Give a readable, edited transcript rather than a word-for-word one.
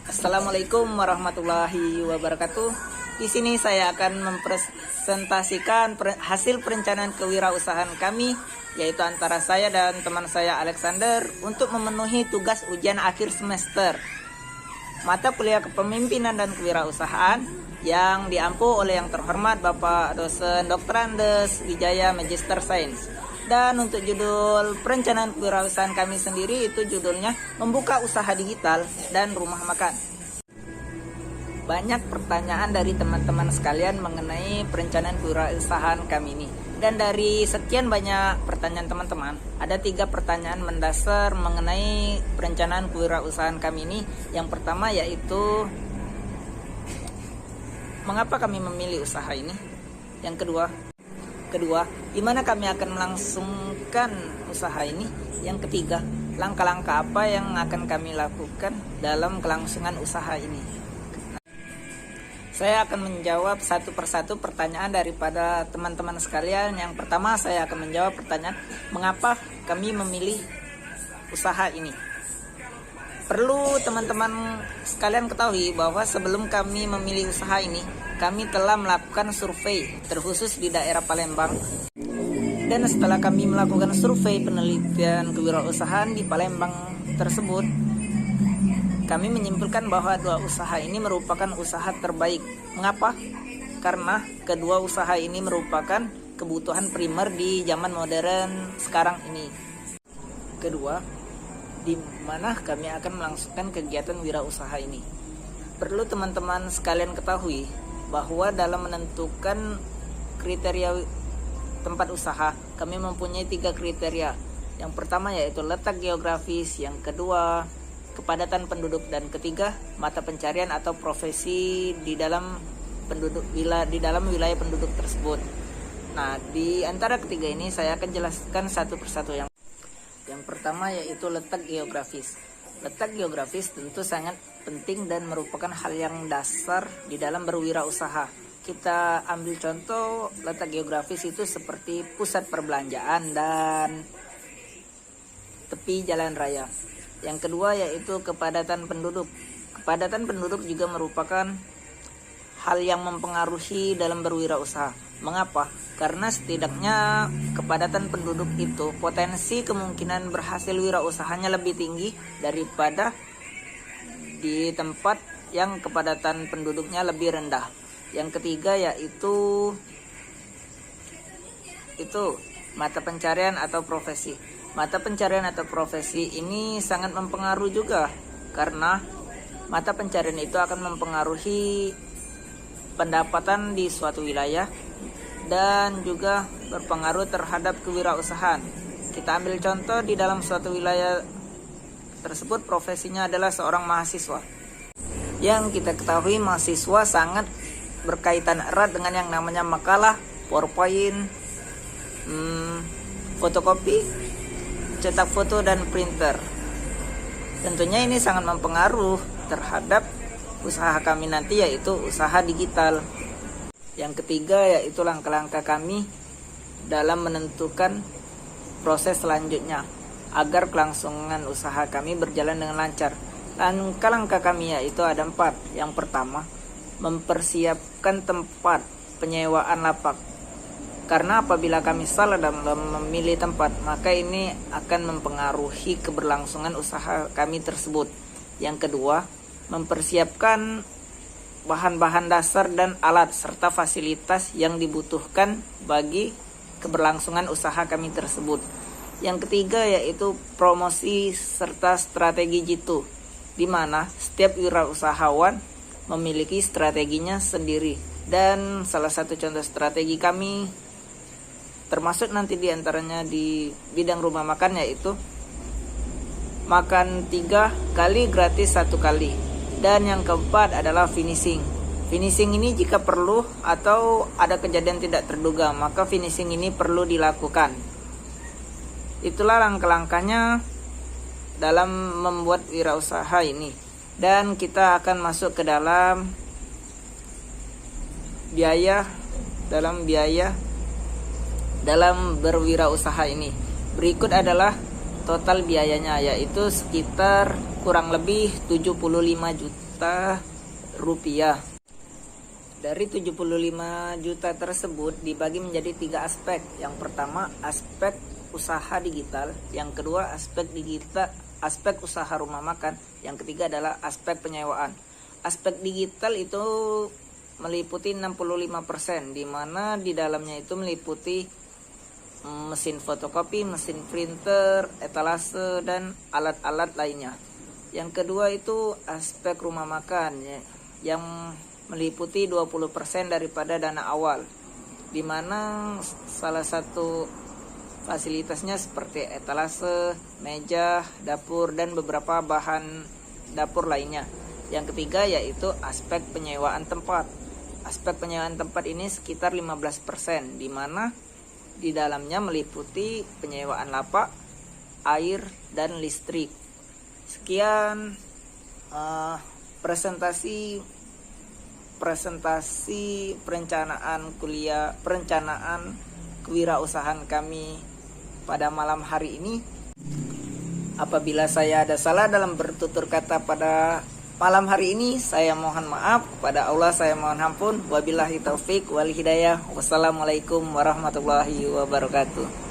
Assalamualaikum warahmatullahi wabarakatuh. Di sini saya akan mempresentasikan hasil perencanaan kewirausahaan kami, yaitu antara saya dan teman saya Alexander untuk memenuhi tugas ujian akhir semester mata kuliah kepemimpinan dan kewirausahaan yang diampu oleh yang terhormat Bapak dosen Dr. Andes Wijaya Magister Sains. Dan untuk judul perencanaan kewirausahaan kami sendiri itu judulnya Membuka Usaha Digital dan Rumah Makan. Banyak pertanyaan dari teman-teman sekalian mengenai perencanaan kewirausahaan kami ini. Dan dari sekian banyak pertanyaan teman-teman, ada 3 pertanyaan mendasar mengenai perencanaan kewirausahaan kami ini. Yang pertama yaitu, mengapa kami memilih usaha ini? Yang kedua, di mana kami akan melangsungkan usaha ini? Yang ketiga, langkah-langkah apa yang akan kami lakukan dalam kelangsungan usaha ini? Saya akan menjawab satu persatu pertanyaan daripada teman-teman sekalian. Yang pertama, saya akan menjawab pertanyaan mengapa kami memilih usaha ini. Perlu teman-teman sekalian ketahui bahwa sebelum kami memilih usaha ini, kami telah melakukan survei terkhusus di daerah Palembang. Dan setelah kami melakukan survei penelitian kewirausahaan di Palembang tersebut, kami menyimpulkan bahwa 2 usaha ini merupakan usaha terbaik. Mengapa? Karena kedua usaha ini merupakan kebutuhan primer di zaman modern sekarang ini. Kedua, di mana kami akan melangsungkan kegiatan wirausaha ini. Perlu teman-teman sekalian ketahui bahwa dalam menentukan kriteria tempat usaha, kami mempunyai 3 kriteria. Yang pertama yaitu letak geografis, yang kedua kepadatan penduduk, dan ketiga mata pencarian atau profesi di dalam wilayah penduduk tersebut. Nah, di antara ketiga ini saya akan jelaskan satu persatu. Yang pertama yaitu letak geografis. Letak geografis tentu sangat penting dan merupakan hal yang dasar di dalam berwirausaha. Kita ambil contoh letak geografis itu seperti pusat perbelanjaan dan tepi jalan raya. Yang kedua yaitu kepadatan penduduk. Kepadatan penduduk juga merupakan hal yang mempengaruhi dalam berwirausaha. Mengapa? Karena setidaknya kepadatan penduduk itu potensi kemungkinan berhasil wirausahanya lebih tinggi daripada di tempat yang kepadatan penduduknya lebih rendah. Yang ketiga yaitu mata pencarian atau profesi. Mata pencarian atau profesi ini sangat mempengaruhi juga, karena mata pencarian itu akan mempengaruhi pendapatan di suatu wilayah dan juga berpengaruh terhadap kewirausahaan. Kita ambil contoh di dalam suatu wilayah tersebut profesinya adalah seorang mahasiswa. Yang kita ketahui mahasiswa sangat berkaitan erat dengan yang namanya makalah, PowerPoint, fotokopi, cetak foto, dan printer. Tentunya ini sangat mempengaruhi terhadap usaha kami nanti, yaitu usaha digital. Yang ketiga yaitu langkah-langkah kami dalam menentukan proses selanjutnya agar kelangsungan usaha kami berjalan dengan lancar. Langkah-langkah kami yaitu ada 4. Yang pertama, mempersiapkan tempat penyewaan lapak. Karena apabila kami salah dalam memilih tempat, maka ini akan mempengaruhi keberlangsungan usaha kami tersebut. Yang kedua, mempersiapkan bahan-bahan dasar dan alat serta fasilitas yang dibutuhkan bagi keberlangsungan usaha kami tersebut. Yang ketiga yaitu promosi serta strategi jitu, di mana setiap wirausahawan memiliki strateginya sendiri. Dan salah satu contoh strategi kami termasuk nanti diantaranya di bidang rumah makan, yaitu makan 3 kali gratis 1 kali. Dan yang keempat adalah finishing. Finishing ini jika perlu atau ada kejadian tidak terduga, maka finishing ini perlu dilakukan. Itulah langkah-langkahnya dalam membuat wirausaha ini. Dan kita akan masuk ke dalam biaya dalam berwirausaha ini. Berikut adalah total biayanya yaitu sekitar kurang lebih 75 juta rupiah. Dari 75 juta tersebut dibagi menjadi 3 aspek. Yang pertama aspek usaha digital, yang kedua aspek usaha rumah makan, yang ketiga adalah aspek penyewaan. Aspek digital itu meliputi 65%, di mana di dalamnya itu meliputi mesin fotokopi, mesin printer, etalase, dan alat-alat lainnya. Yang kedua itu aspek rumah makan ya, yang meliputi 20% daripada dana awal, di mana salah satu fasilitasnya seperti etalase, meja, dapur, dan beberapa bahan dapur lainnya. Yang ketiga yaitu aspek penyewaan tempat. Aspek penyewaan tempat ini sekitar 15%, di mana di dalamnya meliputi penyewaan lapak, air, dan listrik. Sekian presentasi perencanaan kewirausahaan kami pada malam hari ini. Apabila saya ada salah dalam bertutur kata pada malam hari ini, saya mohon maaf. Kepada Allah saya mohon ampun. Wabillahi taufik wal hidayah. Wassalamualaikum warahmatullahi wabarakatuh.